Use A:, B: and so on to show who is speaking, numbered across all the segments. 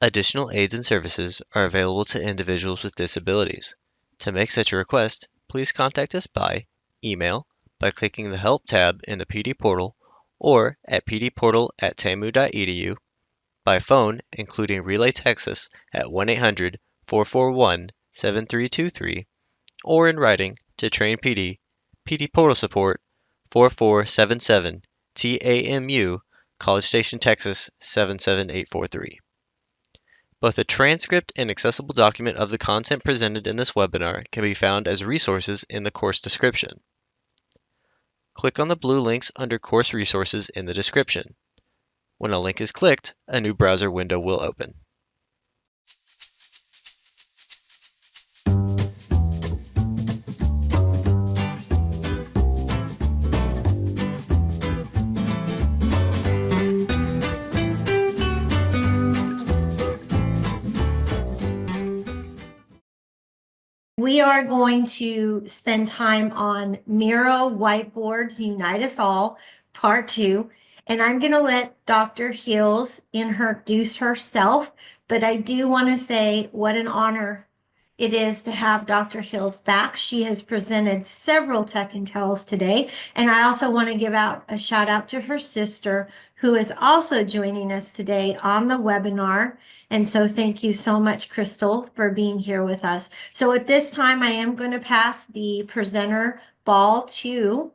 A: Additional aids and services are available to individuals with disabilities. To make such a request, please contact us by email by clicking the Help tab in the PD portal or at pdportal@tamu.edu, by phone including Relay Texas at 1-800-441-7323, or in writing to Train PD, PD Portal Support, 4477 TAMU, College Station, Texas 77843. Both a transcript and accessible document of the content presented in this webinar can be found as resources in the course description. Click on the blue links under Course Resources in the description. When a link is clicked, a new browser window will open.
B: We are going to spend time on Miro Whiteboards Unite Us All, Part 2. And I'm going to let Dr. Hills introduce herself, but I do want to say what an honor it is to have Dr. Hills back. She has presented several Tech and Tells today. And I also want to give out a shout out to her sister, who is also joining us today on the webinar. And so thank you so much, Crystal, for being here with us. So at this time, I am going to pass the presenter ball to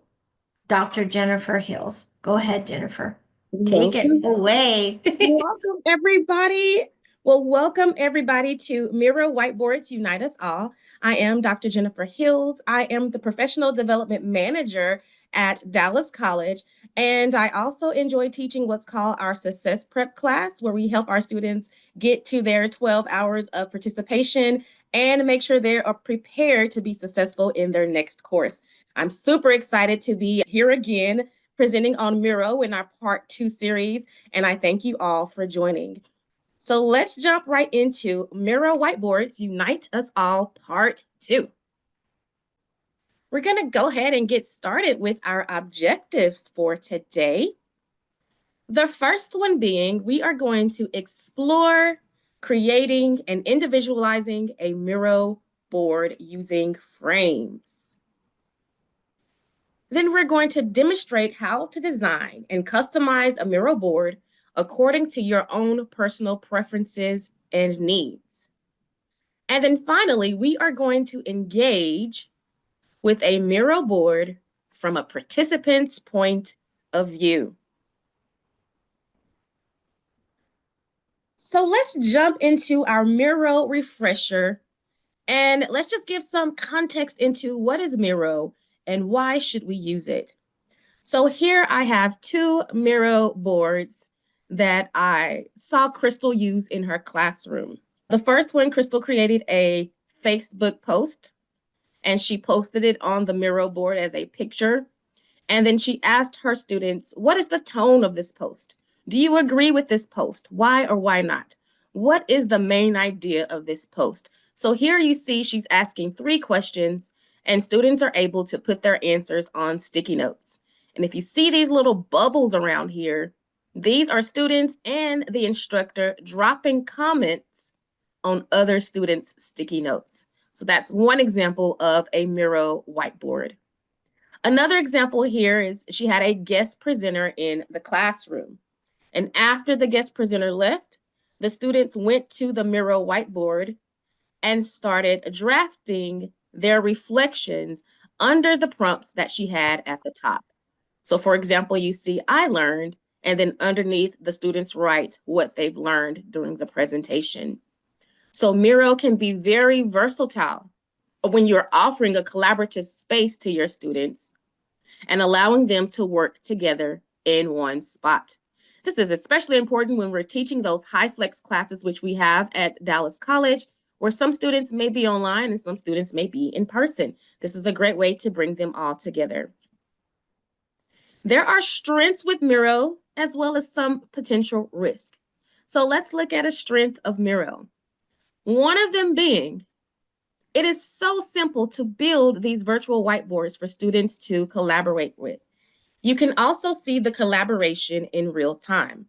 B: Dr. Jennifer Hills. Go ahead, Jennifer. Take it away.
C: Welcome, everybody. Well, welcome everybody to Miro Whiteboards Unite Us All. I am Dr. Jennifer Hills. I am the Professional Development Manager at Dallas College, and I also enjoy teaching what's called our Success Prep class, where we help our students get to their 12 hours of participation and make sure they are prepared to be successful in their next course. I'm super excited to be here again presenting on Miro in our Part 2 series, and I thank you all for joining. So let's jump right into Miro Whiteboards Unite Us All Part 2. We're going to go ahead and get started with our objectives for today. The first one being, we are going to explore creating and individualizing a Miro board using frames. Then we're going to demonstrate how to design and customize a Miro board according to your own personal preferences and needs. And then finally, we are going to engage with a Miro board from a participant's point of view. So let's jump into our Miro refresher, and let's just give some context into what is Miro and why should we use it. So here I have two Miro boards that I saw Crystal use in her classroom. The first one, Crystal created a Facebook post, and she posted it on the Miro board as a picture. And then she asked her students, what is the tone of this post? Do you agree with this post? Why or why not? What is the main idea of this post? So here you see she's asking 3 questions, and students are able to put their answers on sticky notes. And if you see these little bubbles around here, these are students and the instructor dropping comments on other students' sticky notes. So that's one example of a Miro whiteboard. Another example here is she had a guest presenter in the classroom. And after the guest presenter left, the students went to the Miro whiteboard and started drafting their reflections under the prompts that she had at the top. So for example, you see, I learned, and then underneath the students write what they've learned during the presentation. So Miro can be very versatile when you're offering a collaborative space to your students and allowing them to work together in one spot. This is especially important when we're teaching those HyFlex classes, which we have at Dallas College, where some students may be online and some students may be in person. This is a great way to bring them all together. There are strengths with Miro as well as some potential risk. So let's look at a strength of Miro. One of them being, it is so simple to build these virtual whiteboards for students to collaborate with. You can also see the collaboration in real time.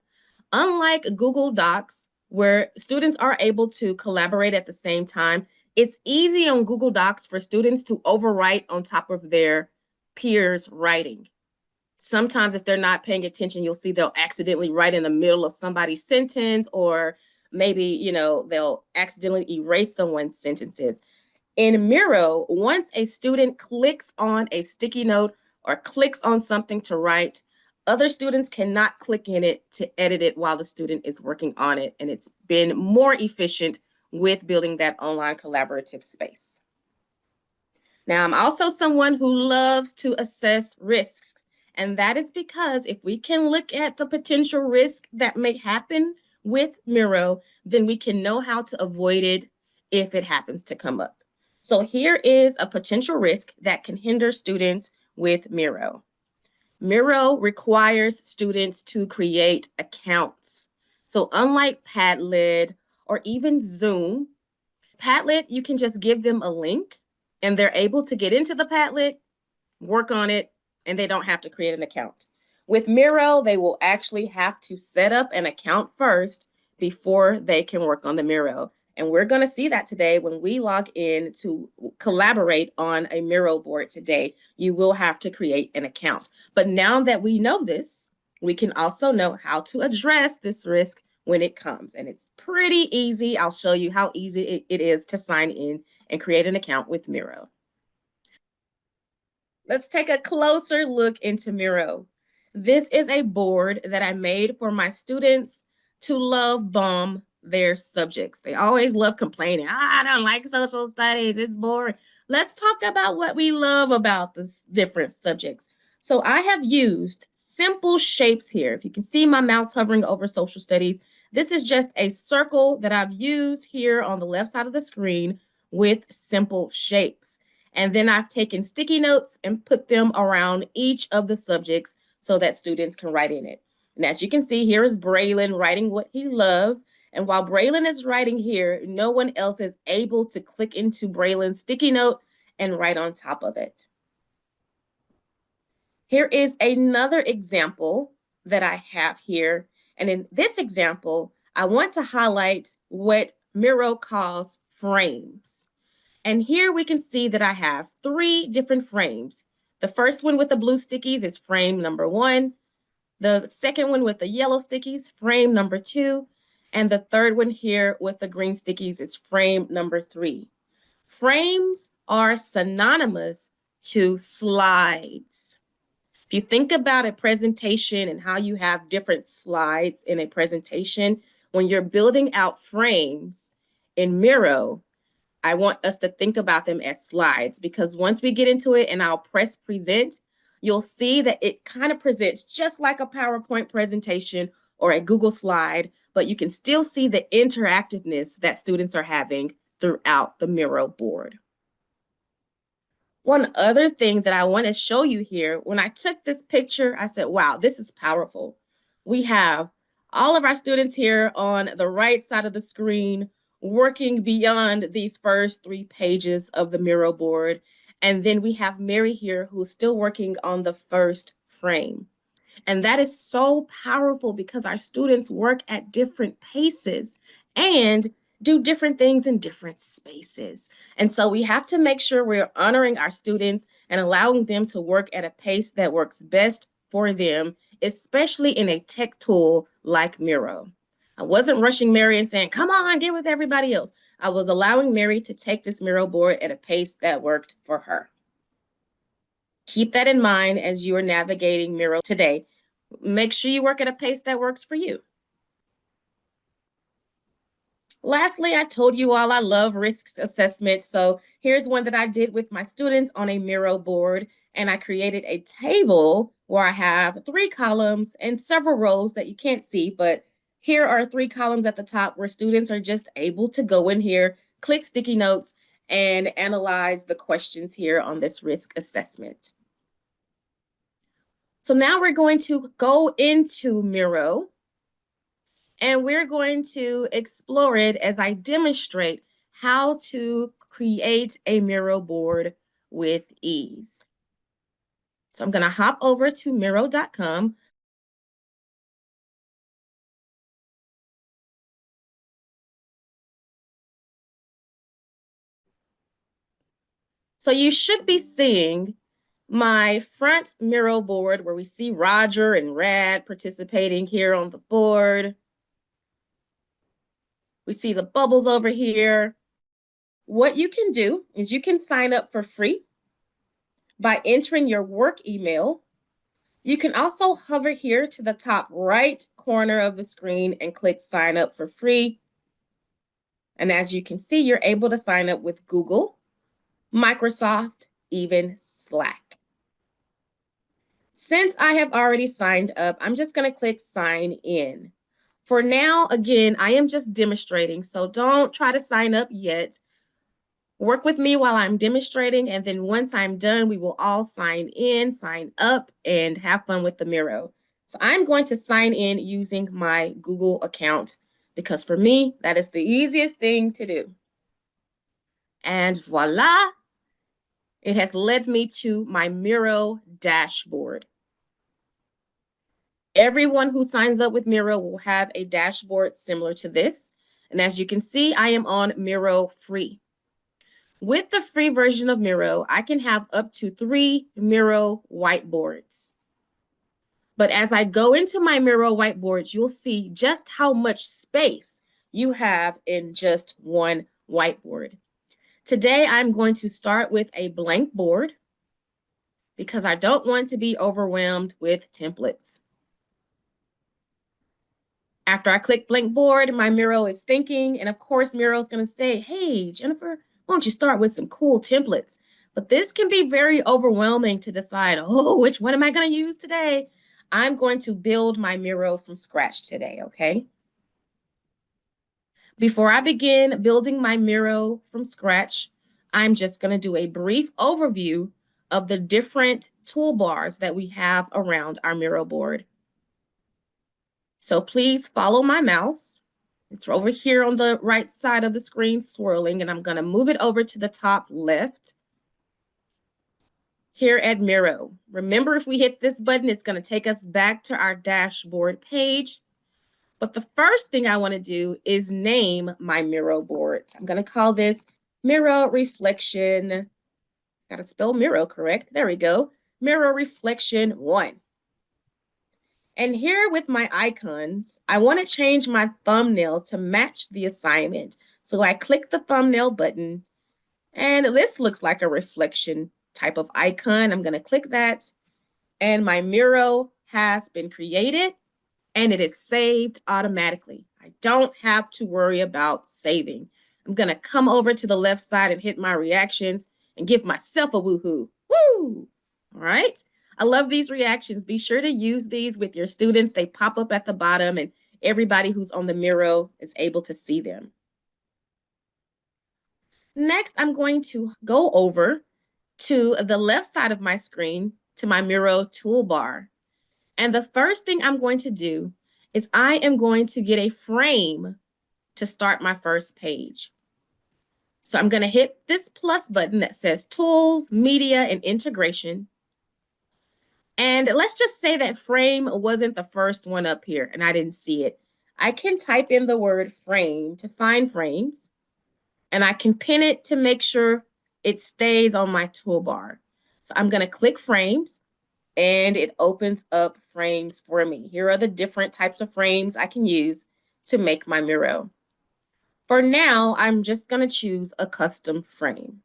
C: Unlike Google Docs, where students are able to collaborate at the same time. It's easy on Google Docs for students to overwrite on top of their peers' writing. Sometimes if they're not paying attention, you'll see they'll accidentally write in the middle of somebody's sentence, or maybe, they'll accidentally erase someone's sentences. In Miro, once a student clicks on a sticky note or clicks on something to write, other students cannot click in it to edit it while the student is working on it. And it's been more efficient with building that online collaborative space. Now, I'm also someone who loves to assess risks. And that is because if we can look at the potential risk that may happen with Miro, then we can know how to avoid it if it happens to come up. So here is a potential risk that can hinder students with Miro. Miro requires students to create accounts. So unlike Padlet or even Zoom, Padlet, you can just give them a link and they're able to get into the Padlet, work on it, and they don't have to create an account. With Miro, they will actually have to set up an account first before they can work on the Miro. And we're going to see that today when we log in to collaborate on a Miro board today. You will have to create an account. But now that we know this, we can also know how to address this risk when it comes. And it's pretty easy. I'll show you how easy it is to sign in and create an account with Miro. Let's take a closer look into Miro. This is a board that I made for my students to love bomb their subjects. They always love complaining. I don't like social studies, it's boring. Let's talk about what we love about the different subjects. So I have used simple shapes here. If you can see my mouse hovering over social studies, this is just a circle that I've used here on the left side of the screen with simple shapes. And then I've taken sticky notes and put them around each of the subjects so that students can write in it. And as you can see, here is Braylon writing what he loves. And while Braylon is writing here, no one else is able to click into Braylon's sticky note and write on top of it. Here is another example that I have here. And in this example, I want to highlight what Miro calls frames. And here we can see that I have 3 different frames. The first one with the blue stickies is frame number 1. The second one with the yellow stickies, frame number 2. And the third one here with the green stickies is frame number 3. Frames are synonymous to slides. If you think about a presentation and how you have different slides in a presentation, when you're building out frames in Miro, I want us to think about them as slides, because once we get into it and I'll press present, you'll see that it kind of presents just like a PowerPoint presentation or a Google slide, but you can still see the interactiveness that students are having throughout the Miro board. One other thing that I want to show you here, when I took this picture, I said, wow, this is powerful. We have all of our students here on the right side of the screen working beyond these first 3 pages of the Miro board. And then we have Mary here who's still working on the first frame. And that is so powerful because our students work at different paces and do different things in different spaces. And so we have to make sure we're honoring our students and allowing them to work at a pace that works best for them, especially in a tech tool like Miro. I wasn't rushing Mary and saying, come on, get with everybody else. I was allowing Mary to take this Miro board at a pace that worked for her. Keep that in mind as you are navigating Miro today. Make sure you work at a pace that works for you. Lastly, I told you all I love risk assessment. So here's one that I did with my students on a Miro board. And I created a table where I have 3 columns and several rows that you can't see, but here are 3 columns at the top where students are just able to go in here, click sticky notes, and analyze the questions here on this risk assessment. So now we're going to go into Miro, and we're going to explore it as I demonstrate how to create a Miro board with ease. So I'm going to hop over to Miro.com. So you should be seeing my front Miro board where we see Roger and Rad participating here on the board. We see the bubbles over here. What you can do is you can sign up for free by entering your work email. You can also hover here to the top right corner of the screen and click sign up for free. And as you can see, you're able to sign up with Google, Microsoft, even Slack. Since I have already signed up, I'm just going to click sign in. For now, again, I am just demonstrating, so don't try to sign up yet. Work with me while I'm demonstrating, and then once I'm done, we will all sign in, sign up, and have fun with the Miro. So I'm going to sign in using my Google account because for me, that is the easiest thing to do. And voila, it has led me to my Miro dashboard. Everyone who signs up with Miro will have a dashboard similar to this. And as you can see, I am on Miro free. With the free version of Miro, I can have up to 3 Miro whiteboards. But as I go into my Miro whiteboards, you'll see just how much space you have in just one whiteboard. Today, I'm going to start with a blank board because I don't want to be overwhelmed with templates. After I click blank board, my Miro is thinking, and of course, Miro is going to say, hey, Jennifer, why don't you start with some cool templates? But this can be very overwhelming to decide, oh, which one am I going to use today? I'm going to build my Miro from scratch today, okay? Before I begin building my Miro from scratch, I'm just going to do a brief overview of the different toolbars that we have around our Miro board. So please follow my mouse. It's over here on the right side of the screen swirling, and I'm going to move it over to the top left. Here at Miro. Remember, if we hit this button, it's going to take us back to our dashboard page. But the first thing I want to do is name my Miro board. I'm going to call this Miro Reflection. Got to spell Miro correct. There we go. Miro Reflection 1. And here with my icons, I want to change my thumbnail to match the assignment. So I click the thumbnail button, and this looks like a reflection type of icon. I'm going to click that, and my Miro has been created, and it is saved automatically. I don't have to worry about saving. I'm going to come over to the left side and hit my reactions and give myself a woohoo. Woo! All right. I love these reactions. Be sure to use these with your students. They pop up at the bottom, and everybody who's on the Miro is able to see them. Next, I'm going to go over to the left side of my screen to my Miro toolbar. And the first thing I'm going to do is I am going to get a frame to start my first page. So I'm going to hit this plus button that says Tools, Media, and Integration. And let's just say that frame wasn't the first one up here and I didn't see it. I can type in the word frame to find frames, and I can pin it to make sure it stays on my toolbar. So I'm going to click frames, and it opens up frames for me. Here are the different types of frames I can use to make my Miro. For now, I'm just going to choose a custom frame.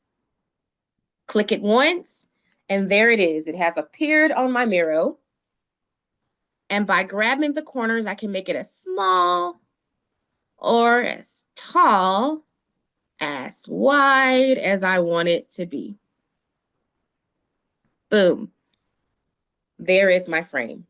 C: Click it once, and there it is. It has appeared on my Miro. And by grabbing the corners, I can make it as small or as tall, as wide as I want it to be. Boom. There is my frame.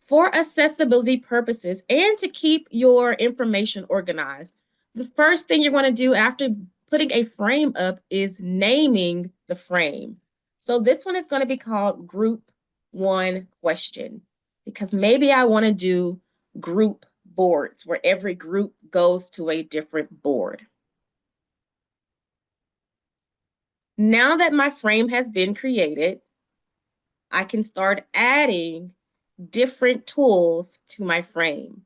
C: For accessibility purposes and to keep your information organized, the first thing you're going to do after putting a frame up is naming the frame. So this one is going to be called Group 1 Question, because maybe I want to do group boards where every group goes to a different board. Now that my frame has been created, I can start adding different tools to my frame.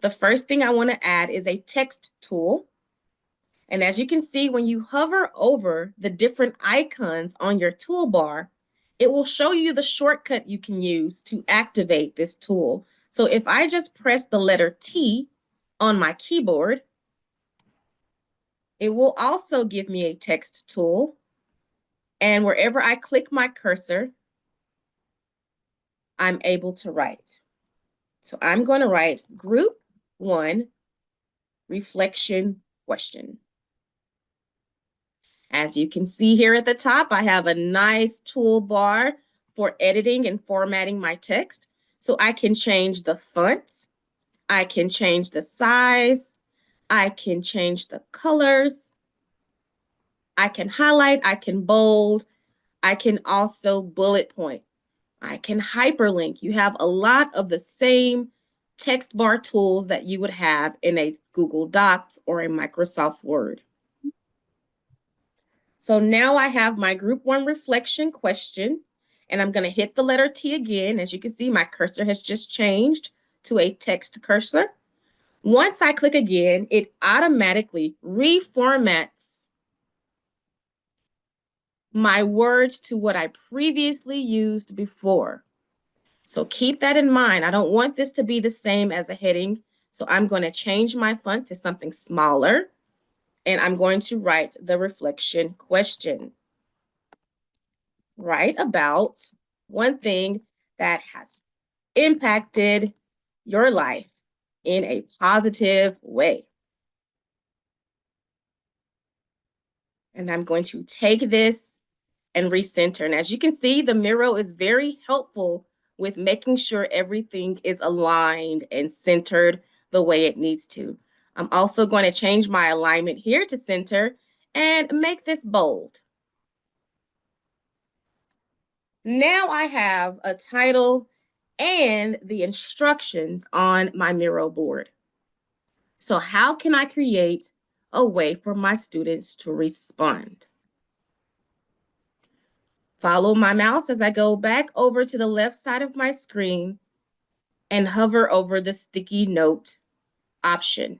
C: The first thing I want to add is a text tool. And as you can see, when you hover over the different icons on your toolbar, it will show you the shortcut you can use to activate this tool. So if I just press the letter T on my keyboard, it will also give me a text tool. And wherever I click my cursor, I'm able to write. So I'm going to write Group 1 Reflection Question. As you can see here at the top, I have a nice toolbar for editing and formatting my text. So I can change the fonts, I can change the size, I can change the colors, I can highlight, I can bold, I can also bullet point, I can hyperlink. You have a lot of the same text bar tools that you would have in a Google Docs or a Microsoft Word. So now I have my Group 1 reflection question, and I'm going to hit the letter T again. As you can see, my cursor has just changed to a text cursor. Once I click again, it automatically reformats my words to what I previously used before. So keep that in mind. I don't want this to be the same as a heading, so I'm going to change my font to something smaller, and I'm going to write the reflection question. Write about one thing that has impacted your life in a positive way. And I'm going to take this and recenter. And as you can see, the Miro is very helpful with making sure everything is aligned and centered the way it needs to. I'm also going to change my alignment here to center and make this bold. Now I have a title and the instructions on my Miro board. So how can I create a way for my students to respond? Follow my mouse as I go back over to the left side of my screen and hover over the sticky note option.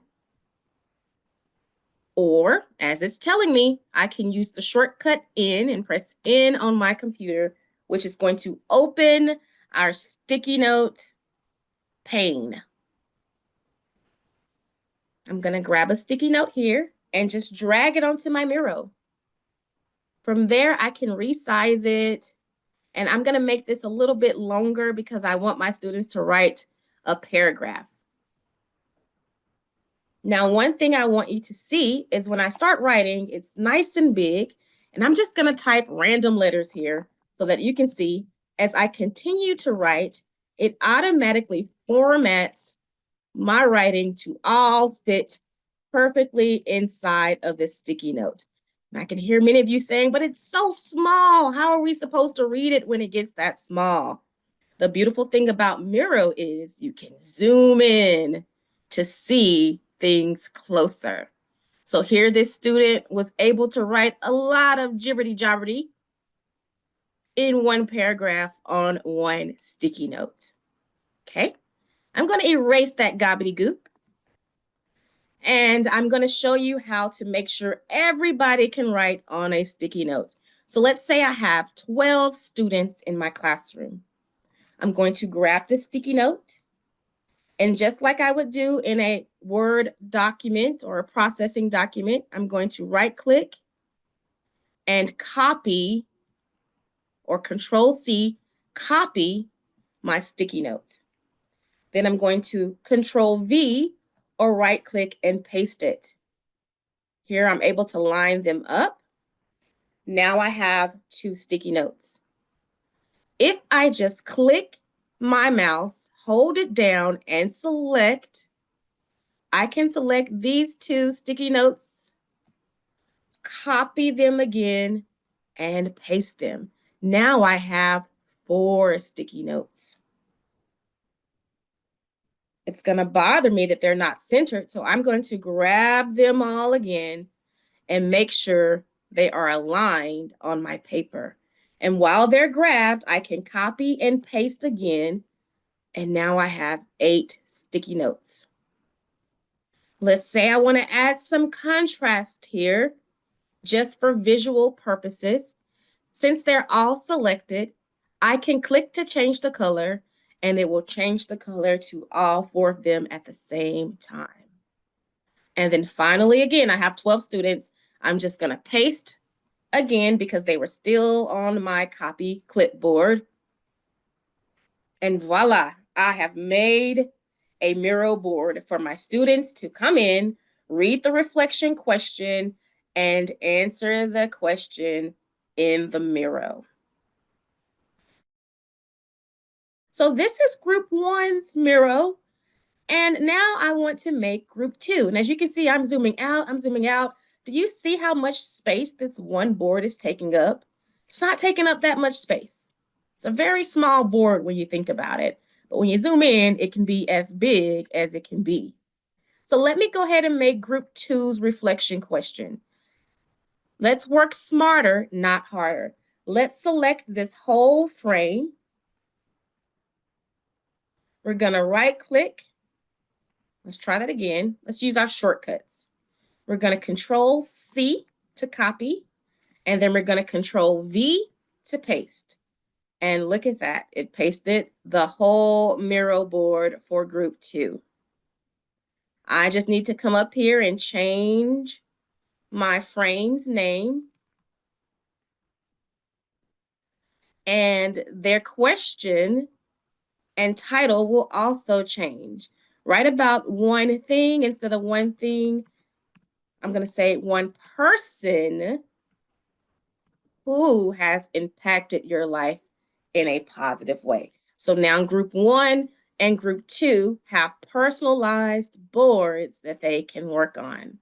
C: Or, as it's telling me, I can use the shortcut N and press N on my computer, which is going to open our sticky note pane. I'm going to grab a sticky note here and just drag it onto my Miro. From there, I can resize it, and I'm going to make this a little bit longer because I want my students to write a paragraph. Now, one thing I want you to see is when I start writing, it's nice and big, and I'm just going to type random letters here so that you can see as I continue to write, it automatically formats my writing to all fit perfectly inside of this sticky note. And I can hear many of you saying, but it's so small. How are we supposed to read it when it gets that small? The beautiful thing about Miro is you can zoom in to see things closer. So here this student was able to write a lot of jibberty-jabberty in one paragraph on one sticky note. Okay, I'm going to erase that gobbledygook. And I'm going to show you how to make sure everybody can write on a sticky note. So let's say I have 12 students in my classroom. I'm going to grab this sticky note, and just like I would do in a Word document or a processing document, I'm going to right-click and copy, or Control-C, copy my sticky note. Then I'm going to Control-V or right-click and paste it. Here I'm able to line them up. Now I have 2 sticky notes. If I just click my mouse, hold it down, and select, I can select these 2 sticky notes, copy them again, and paste them. Now I have 4 sticky notes. It's going to bother me that they're not centered, so I'm going to grab them all again and make sure they are aligned on my paper. And while they're grabbed, I can copy and paste again, and now I have 8 sticky notes. Let's say I want to add some contrast here just for visual purposes. Since they're all selected, I can click to change the color and it will change the color to all 4 of them at the same time. And then finally, again, I have 12 students. I'm just going to paste again because they were still on my copy clipboard. And voila, I have made a Miro board for my students to come in, read the reflection question, and answer the question in the Miro. So this is group 1's Miro. And now I want to make group 2. And as you can see, I'm zooming out, I'm zooming out. Do you see how much space this one board is taking up? It's not taking up that much space. It's a very small board when you think about it. But when you zoom in, it can be as big as it can be. So let me go ahead and make group 2's reflection question. Let's work smarter, not harder. Let's select this whole frame. We're going to right-click. Let's try that again. Let's use our shortcuts. We're going to Control C to copy, and then we're going to Control V to paste. And look at that. It pasted the whole Miro board for group 2. I just need to come up here and change my frame's name. And their question and title will also change. Write about one thing instead of one thing. I'm going to say one person who has impacted your life in a positive way. So now group 1 and group 2 have personalized boards that they can work on.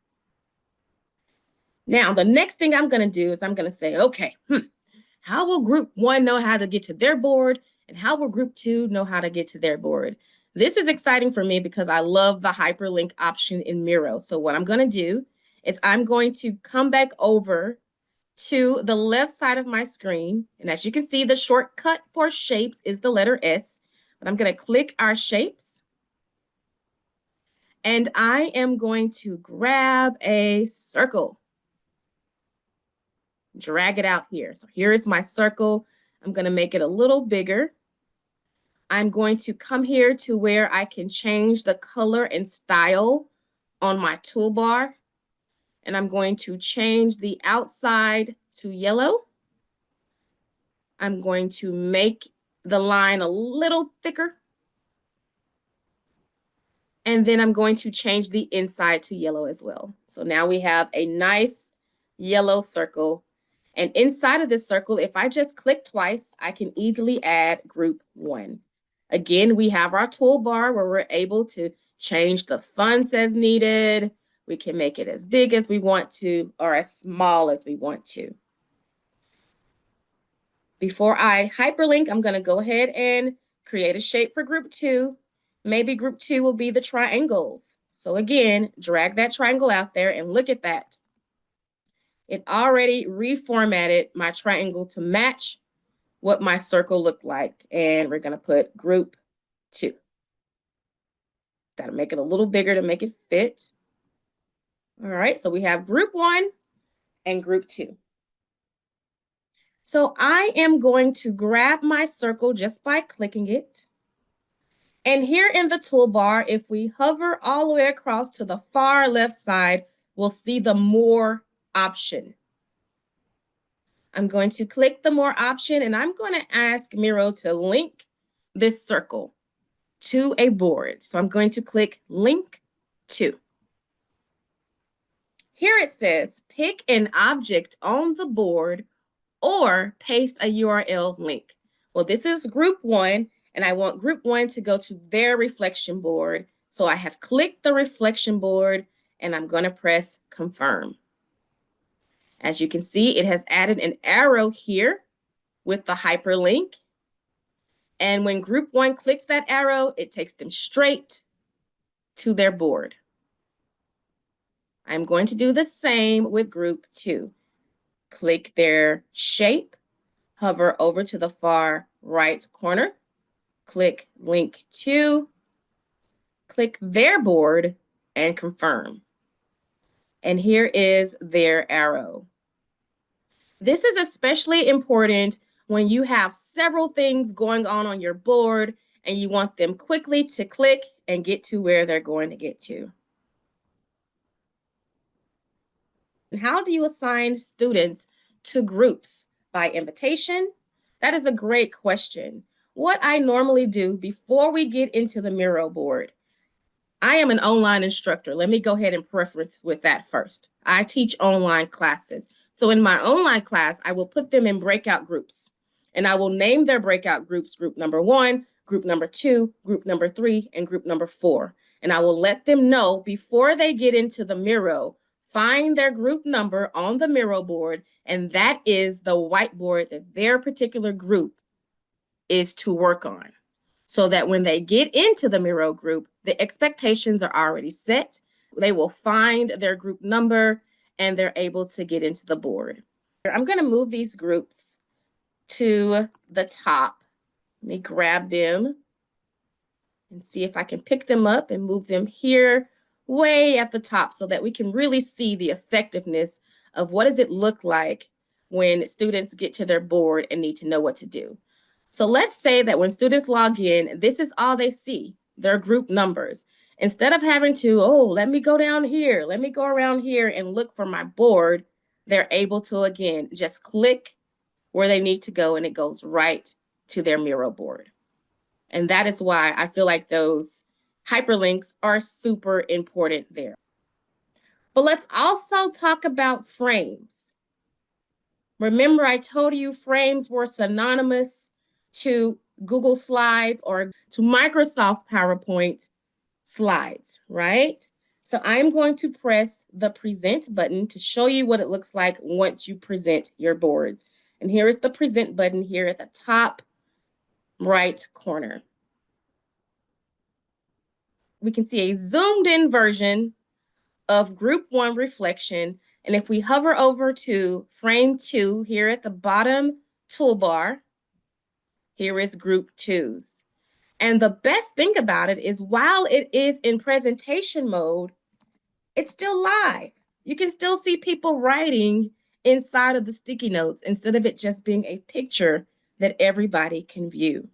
C: Now, the next thing I'm going to do is I'm going to say, okay, how will group 1 know how to get to their board? And how will group 2 know how to get to their board? This is exciting for me because I love the hyperlink option in Miro. So what I'm going to do is I'm going to come back over to the left side of my screen. And as you can see, the shortcut for shapes is the letter S. But I'm going to click our shapes. And I am going to grab a circle. Drag it out here. So here is my circle. I'm going to make it a little bigger. I'm going to come here to where I can change the color and style on my toolbar. And I'm going to change the outside to yellow. I'm going to make the line a little thicker. And then I'm going to change the inside to yellow as well. So now we have a nice yellow circle. And inside of this circle, if I just click twice, I can easily add group 1. Again, we have our toolbar where we're able to change the fonts as needed. We can make it as big as we want to or as small as we want to. Before I hyperlink, I'm going to go ahead and create a shape for group 2. Maybe group 2 will be the triangles. So again, drag that triangle out there and look at that. It already reformatted my triangle to match what my circle looked like. And we're going to put group 2. Got to make it a little bigger to make it fit. All right, so we have group 1 and group 2. So I am going to grab my circle just by clicking it. And here in the toolbar, if we hover all the way across to the far left side, we'll see the More option. I'm going to click the More option, and I'm going to ask Miro to link this circle to a board. So I'm going to click Link to. Here it says, pick an object on the board or paste a URL link. Well, this is group 1, and I want group 1 to go to their reflection board. So I have clicked the reflection board, and I'm going to press Confirm. As you can see, it has added an arrow here with the hyperlink. And when group 1 clicks that arrow, it takes them straight to their board. I'm going to do the same with group 2. Click their shape, hover over to the far right corner, click Link to, click their board, and confirm. And here is their arrow. This is especially important when you have several things going on your board and you want them quickly to click and get to where they're going to get to. And how do you assign students to groups? By invitation? That is a great question. What I normally do before we get into the Miro board, I am an online instructor. Let me go ahead and preference with that first. I teach online classes. So in my online class, I will put them in breakout groups, and I will name their breakout groups group number 1, group number 2, group number 3, and group number 4. And I will let them know before they get into the Miro, find their group number on the Miro board, and that is the whiteboard that their particular group is to work on. So that when they get into the Miro group, the expectations are already set. They will find their group number and they're able to get into the board. I'm going to move these groups to the top. Let me grab them and see if I can pick them up and move them here way at the top so that we can really see the effectiveness of what does it look like when students get to their board and need to know what to do. So let's say that when students log in, this is all they see, their group numbers. Instead of having to, let me go down here, let me go around here and look for my board, they're able to, again, just click where they need to go and it goes right to their Miro board. And that is why I feel like those hyperlinks are super important there. But let's also talk about frames. Remember, I told you frames were synonymous to Google Slides or to Microsoft PowerPoint slides, right? So I'm going to press the present button to show you what it looks like once you present your boards. And here is the present button here at the top right corner. We can see a zoomed in version of Group 1 reflection. And if we hover over to frame 2 here at the bottom toolbar, here is Group 2's. And the best thing about it is while it is in presentation mode, it's still live. You can still see people writing inside of the sticky notes instead of it just being a picture that everybody can view.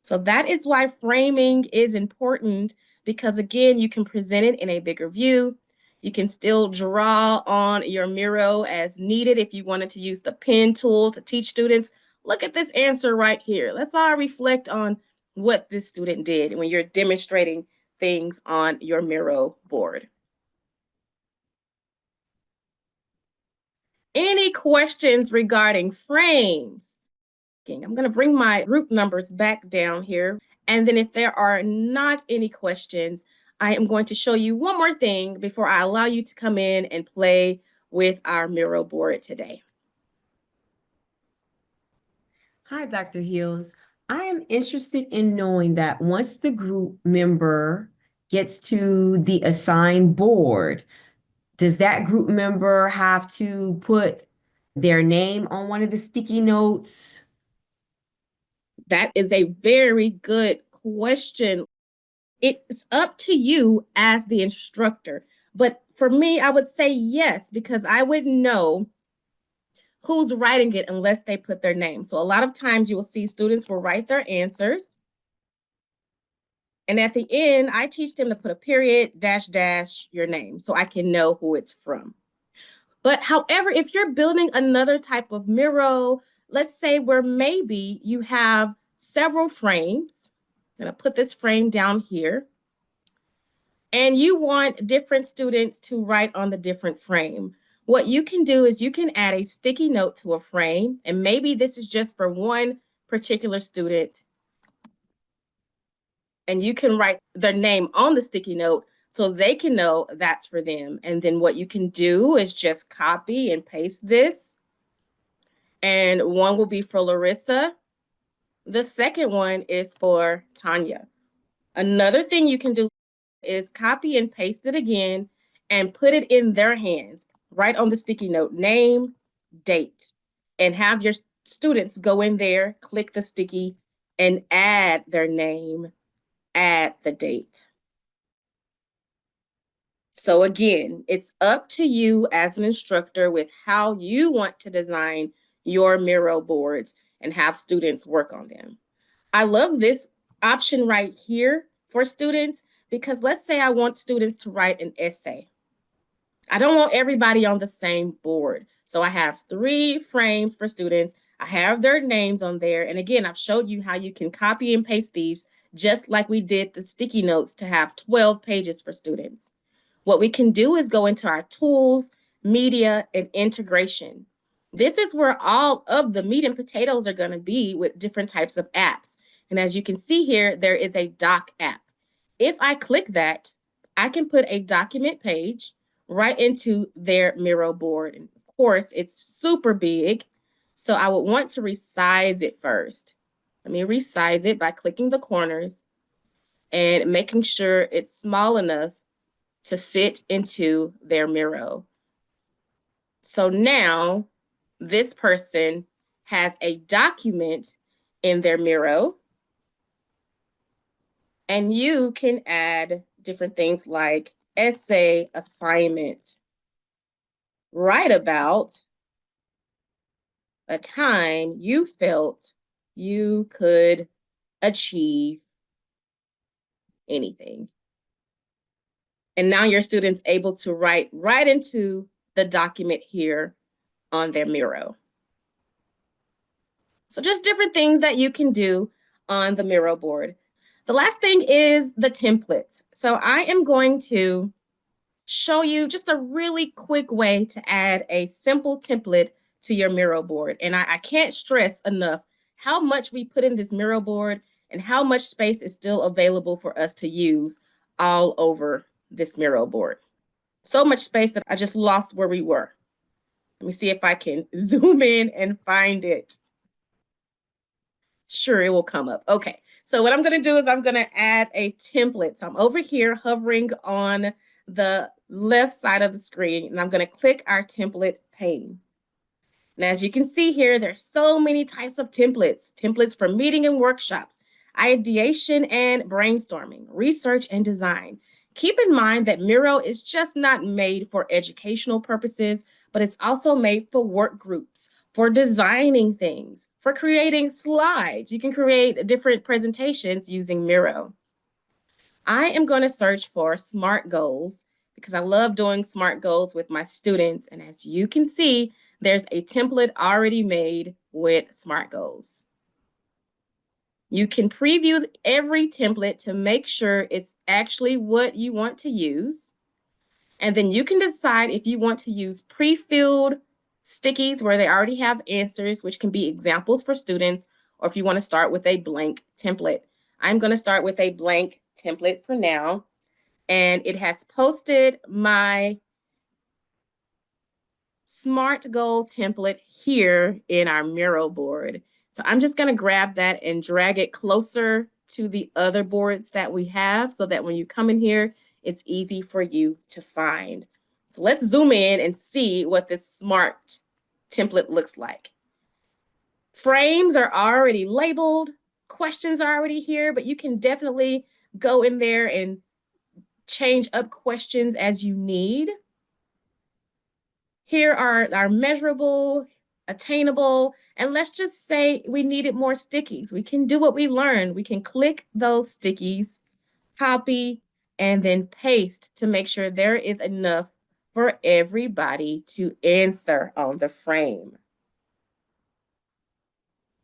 C: So that is why framing is important because, again, you can present it in a bigger view. You can still draw on your Miro as needed if you wanted to use the pen tool to teach students. Look at this answer right here. Let's all reflect on what this student did when you're demonstrating things on your Miro board. Any questions regarding frames? I'm going to bring my group numbers back down here. And then if there are not any questions, I am going to show you one more thing before I allow you to come in and play with our Miro board today.
D: Hi, Dr. Hills. I am interested in knowing that once the group member gets to the assigned board, does that group member have to put their name on one of the sticky notes?
C: That is a very good question. It's up to you as the instructor. But for me, I would say yes, because I wouldn't know who's writing it unless they put their name. So a lot of times you will see students will write their answers. And at the end, I teach them to put a period, dash, dash, your name, so I can know who it's from. But however, if you're building another type of Miro, let's say where maybe you have several frames, I'm going to put this frame down here, and you want different students to write on the different frame. What you can do is you can add a sticky note to a frame, and maybe this is just for one particular student, and you can write their name on the sticky note so they can know that's for them. And then what you can do is just copy and paste this. And one will be for Larissa. The second one is for Tanya. Another thing you can do is copy and paste it again and put it in their hands, right on the sticky note, name, date, and have your students go in there, click the sticky, and add their name, add the date. So again, it's up to you as an instructor with how you want to design your Miro boards and have students work on them. I love this option right here for students because let's say I want students to write an essay. I don't want everybody on the same board. So I have 3 frames for students. I have their names on there. And again, I've showed you how you can copy and paste these just like we did the sticky notes to have 12 pages for students. What we can do is go into our tools, media, and integration. This is where all of the meat and potatoes are going to be with different types of apps. And as you can see here, there is a doc app. If I click that, I can put a document page right into their Miro board. And of course, it's super big, so I would want to resize it first. Let me resize it by clicking the corners and making sure it's small enough to fit into their Miro. So now this person has a document in their Miro, and you can add different things like essay assignment. Write about a time you felt you could achieve anything. And now your student's able to write right into the document here on their Miro. So just different things that you can do on the Miro board. The last thing is the templates. So I am going to show you just a really quick way to add a simple template to your Miro board. And I can't stress enough how much we put in this Miro board and how much space is still available for us to use all over this Miro board. So much space that I just lost where we were. Let me see if I can zoom in and find it. Sure, it will come up. Okay, so what I'm going to do is I'm going to add a template. So I'm over here hovering on the left side of the screen, and I'm going to click our template pane. And as you can see here, there's so many types of templates. Templates for meeting and workshops, ideation and brainstorming, research and design. Keep in mind that Miro is just not made for educational purposes, but it's also made for work groups, for designing things, for creating slides. You can create different presentations using Miro. I am going to search for SMART goals because I love doing SMART goals with my students. And as you can see, there's a template already made with SMART goals. You can preview every template to make sure it's actually what you want to use. And then you can decide if you want to use pre-filled stickies where they already have answers, which can be examples for students, or if you want to start with a blank template. I'm going to start with a blank template for now. And it has posted my SMART goal template here in our Miro board. So I'm just going to grab that and drag it closer to the other boards that we have so that when you come in here, it's easy for you to find. So let's zoom in and see what this SMART template looks like. Frames are already labeled, questions are already here, but you can definitely go in there and change up questions as you need. Here are our measurable, attainable, and let's just say we needed more stickies. We can do what we learned. We can click those stickies, copy, and then paste to make sure there is enough for everybody to answer on the frame.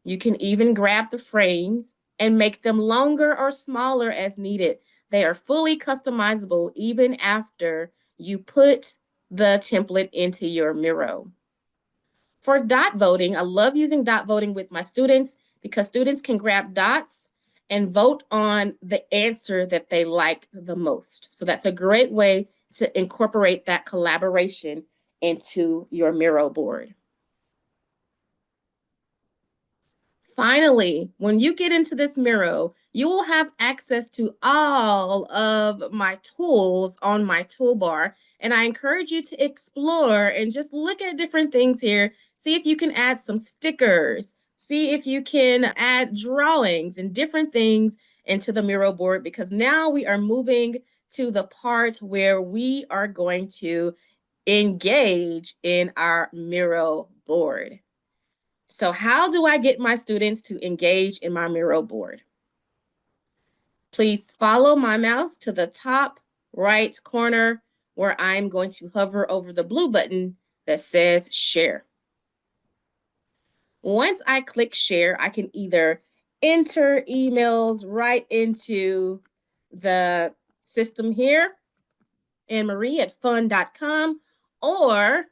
C: You can even grab the frames and make them longer or smaller as needed. They are fully customizable even after you put the template into your Miro. For dot voting, I love using dot voting with my students because students can grab dots and vote on the answer that they like the most. So that's a great way to incorporate that collaboration into your Miro board. Finally, when you get into this Miro, you will have access to all of my tools on my toolbar. And I encourage you to explore and just look at different things here. See if you can add some stickers. See if you can add drawings and different things into the Miro board because now we are moving to the part where we are going to engage in our Miro board. So how do I get my students to engage in my Miro board? Please follow my mouse to the top right corner where I'm going to hover over the blue button that says share. Once I click share, I can either enter emails right into the system here, AnnMarie@fun.com, or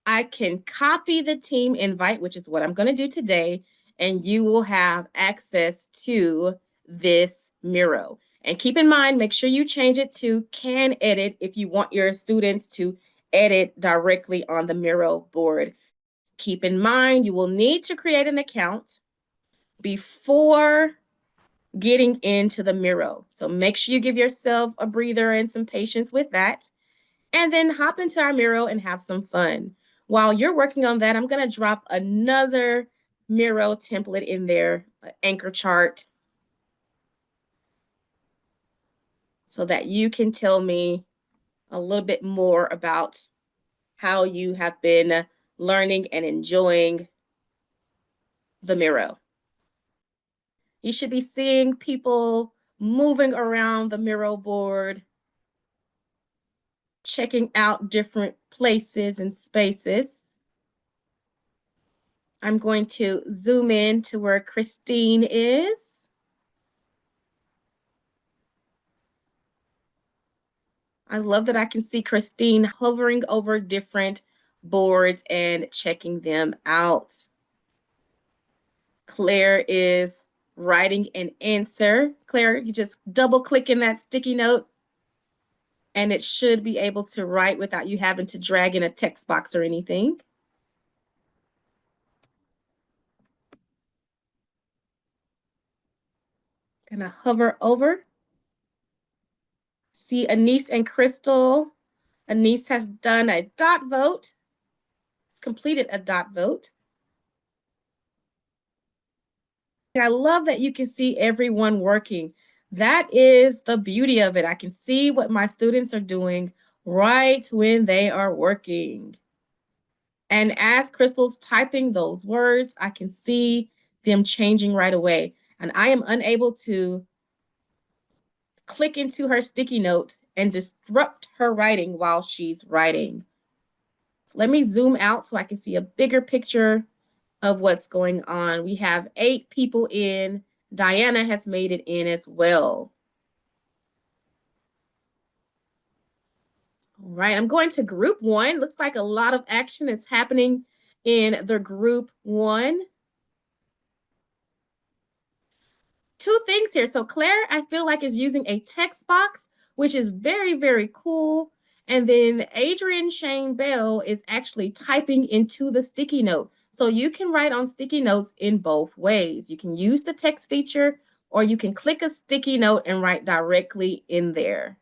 C: I can copy the team invite, which is what I'm going to do today, and you will have access to this Miro. And keep in mind, make sure you change it to can edit if you want your students to edit directly on the Miro board. Keep in mind, you will need to create an account before getting into the Miro. So make sure you give yourself a breather and some patience with that. And then hop into our Miro and have some fun. While you're working on that, I'm going to drop another Miro template in there, anchor chart, so that you can tell me a little bit more about how you have been learning and enjoying the Miro. You should be seeing people moving around the Miro board, checking out different places and spaces. I'm going to zoom in to where Christine is. I love that I can see Christine hovering over different boards and checking them out. Claire is writing an answer. Claire, you just double click in that sticky note and it should be able to write without you having to drag in a text box or anything. Gonna hover over. See Anise and Crystal. Anise has done a dot vote. It's completed a dot vote. I love that you can see everyone working. That is the beauty of it. I can see what my students are doing right when they are working. And as Crystal's typing those words, I can see them changing right away. And I am unable to click into her sticky note and disrupt her writing while she's writing. So let me zoom out so I can see a bigger picture of what's going on. We have 8 people in. Diana has made it in as well. All right, I'm going to group 1. Looks like a lot of action is happening in the group 1. 2 things here. So Claire, I feel like, is using a text box, which is very, very cool. And then Adrian Shane Bell is actually typing into the sticky note. So you can write on sticky notes in both ways. You can use the text feature, or you can click a sticky note and write directly in there.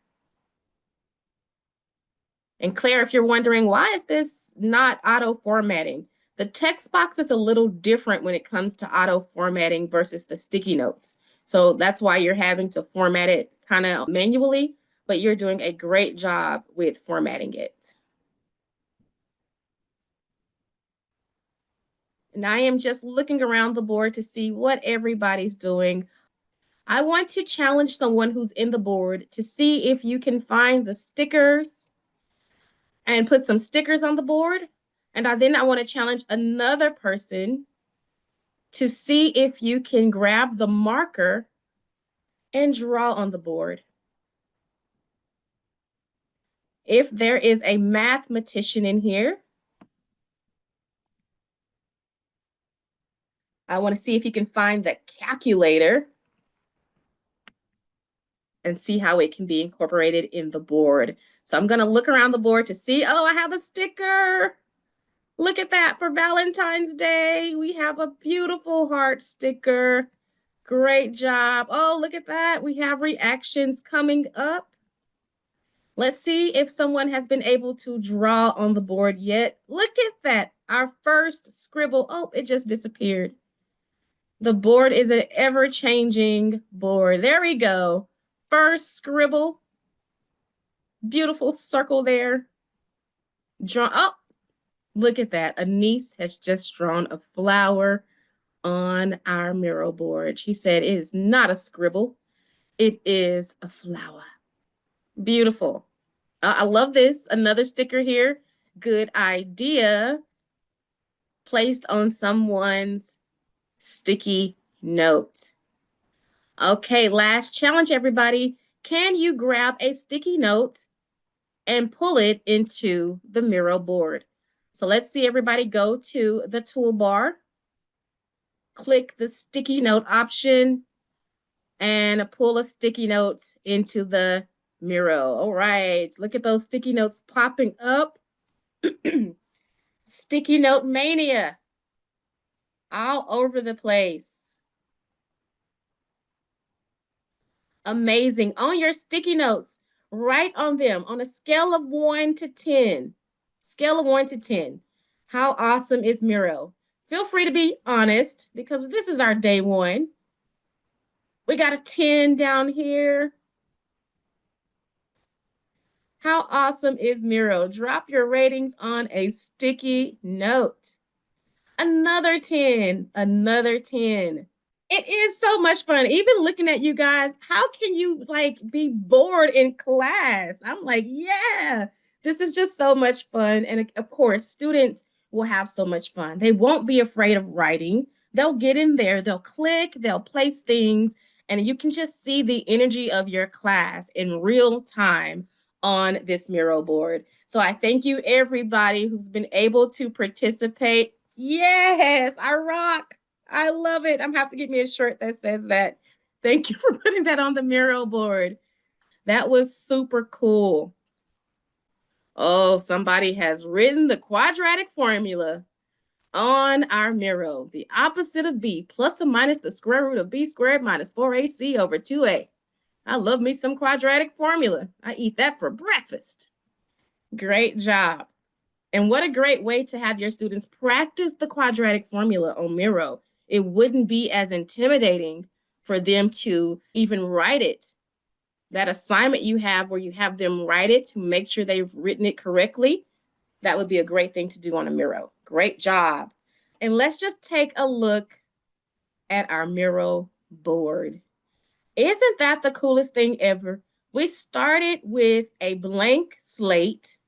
C: And Claire, if you're wondering, why is this not auto formatting? The text box is a little different when it comes to auto formatting versus the sticky notes. So that's why you're having to format it kind of manually, but you're doing a great job with formatting it. And I am just looking around the board to see what everybody's doing. I want to challenge someone who's in the board to see if you can find the stickers and put some stickers on the board. And then I want to challenge another person to see if you can grab the marker and draw on the board. If there is a mathematician in here, I want to see if you can find the calculator and see how it can be incorporated in the board. So I'm going to look around the board to see, oh, I have a sticker. Look at that for Valentine's Day. We have a beautiful heart sticker. Great job. Oh, look at that. We have reactions coming up. Let's see if someone has been able to draw on the board yet. Look at that. Our first scribble. Oh, it just disappeared. The board is an ever-changing board. There we go. First scribble. Beautiful circle there. Draw up. Oh, look at that. Anise has just drawn a flower on our Miro board. She said it is not a scribble. It is a flower. Beautiful. I love this. Another sticker here. Good idea. Placed on someone's sticky note. Okay, last challenge, everybody. Can you grab a sticky note and pull it into the Miro board? So let's see everybody go to the toolbar, click the sticky note option, and pull a sticky note into the Miro. All right, look at those sticky notes popping up. Sticky note mania all over the place. Amazing. On your sticky notes, write on them on a scale of 1 to 10. Scale of 1 to 10. How awesome is Miro? Feel free to be honest because this is our day one. We got a 10 down here. How awesome is Miro? Drop your ratings on a sticky note. Another 10, another 10. It is so much fun. Even looking at you guys, how can you like be bored in class? I'm like, yeah, this is just so much fun. And of course, students will have so much fun. They won't be afraid of writing. They'll get in there, they'll click, they'll place things, and you can just see the energy of your class in real time on this Miro board. So I thank you everybody who's been able to participate. Yes, I rock. I love it. I'm gonna have to get me a shirt that says that. Thank you for putting that on the Miro board. That was super cool. Oh, somebody has written the quadratic formula on our Miro. The opposite of b plus or minus the square root of b squared minus 4ac over 2a. I love me some quadratic formula. I eat that for breakfast. Great job. And what a great way to have your students practice the quadratic formula on Miro. It wouldn't be as intimidating for them to even write it. That assignment you have where you have them write it to make sure they've written it correctly, that would be a great thing to do on a Miro. Great job. And let's just take a look at our Miro board. Isn't that the coolest thing ever? We started with a blank slate,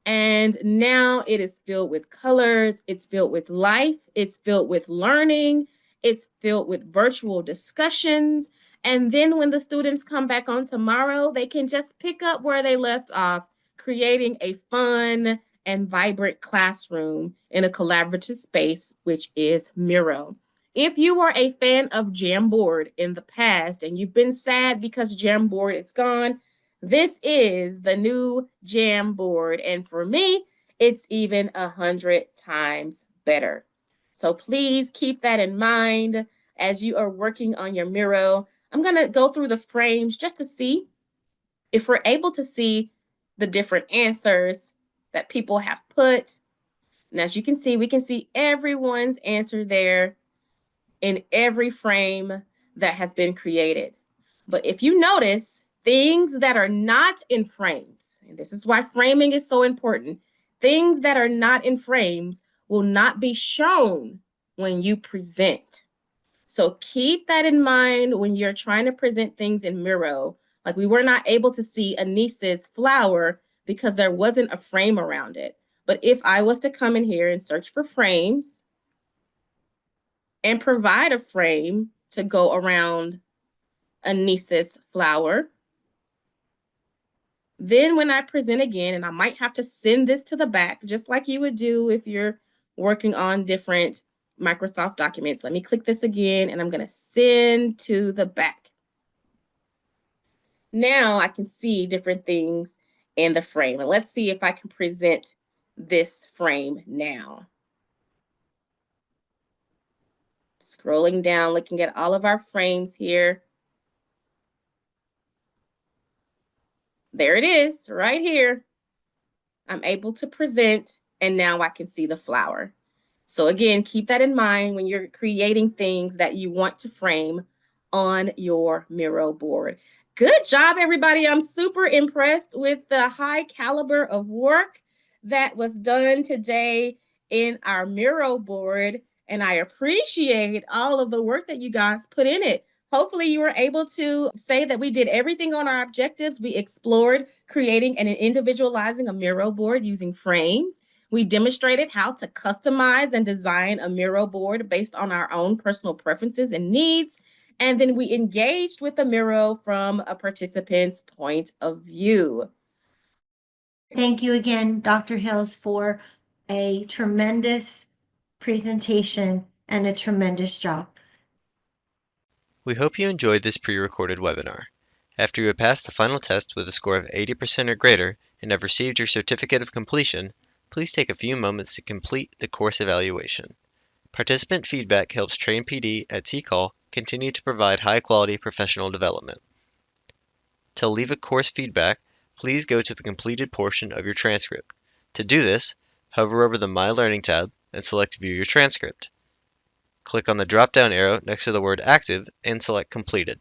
C: and now it is filled with colors, it's filled with life, it's filled with learning, it's filled with virtual discussions. And then when the students come back on tomorrow, they can just pick up where they left off, creating a fun and vibrant classroom in a collaborative space, which is Miro. If you were a fan of Jamboard in the past and you've been sad because Jamboard is gone, this is the new Jamboard. And for me, it's even 100 times better. So please keep that in mind as you are working on your Miro. I'm going to go through the frames just to see if we're able to see the different answers that people have put. And as you can see, we can see everyone's answer there in every frame that has been created. But if you notice, things that are not in frames, and this is why framing is so important, things that are not in frames will not be shown when you present. So keep that in mind when you're trying to present things in Miro. Like we were not able to see Anise's flower because there wasn't a frame around it. But if I was to come in here and search for frames and provide a frame to go around Anise's flower, then when I present again, and I might have to send this to the back, just like you would do if you're working on different Microsoft documents. Let me click this again, and I'm going to send to the back. Now I can see different things in the frame. And let's see if I can present this frame now. Scrolling down, looking at all of our frames here. There it is, right here. I'm able to present, and now I can see the flower. So again, keep that in mind when you're creating things that you want to frame on your Miro board. Good job, everybody. I'm super impressed with the high caliber of work that was done today in our Miro board, and I appreciate all of the work that you guys put in it. Hopefully, you were able to say that we did everything on our objectives. We explored creating and individualizing a Miro board using frames. We demonstrated how to customize and design a Miro board based on our own personal preferences and needs. And then we engaged with the Miro from a participant's point of view.
B: Thank you again, Dr. Hills, for a tremendous presentation and a tremendous job.
A: We hope you enjoyed this pre-recorded webinar. After you have passed the final test with a score of 80% or greater and have received your certificate of completion, please take a few moments to complete the course evaluation. Participant feedback helps Train PD at TCAL continue to provide high-quality professional development. To leave a course feedback, please go to the completed portion of your transcript. To do this, hover over the My Learning tab and select View Your Transcript. Click on the drop-down arrow next to the word Active and select Completed.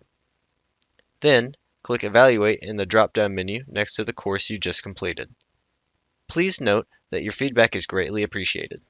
A: Then, click Evaluate in the drop-down menu next to the course you just completed. Please note that your feedback is greatly appreciated.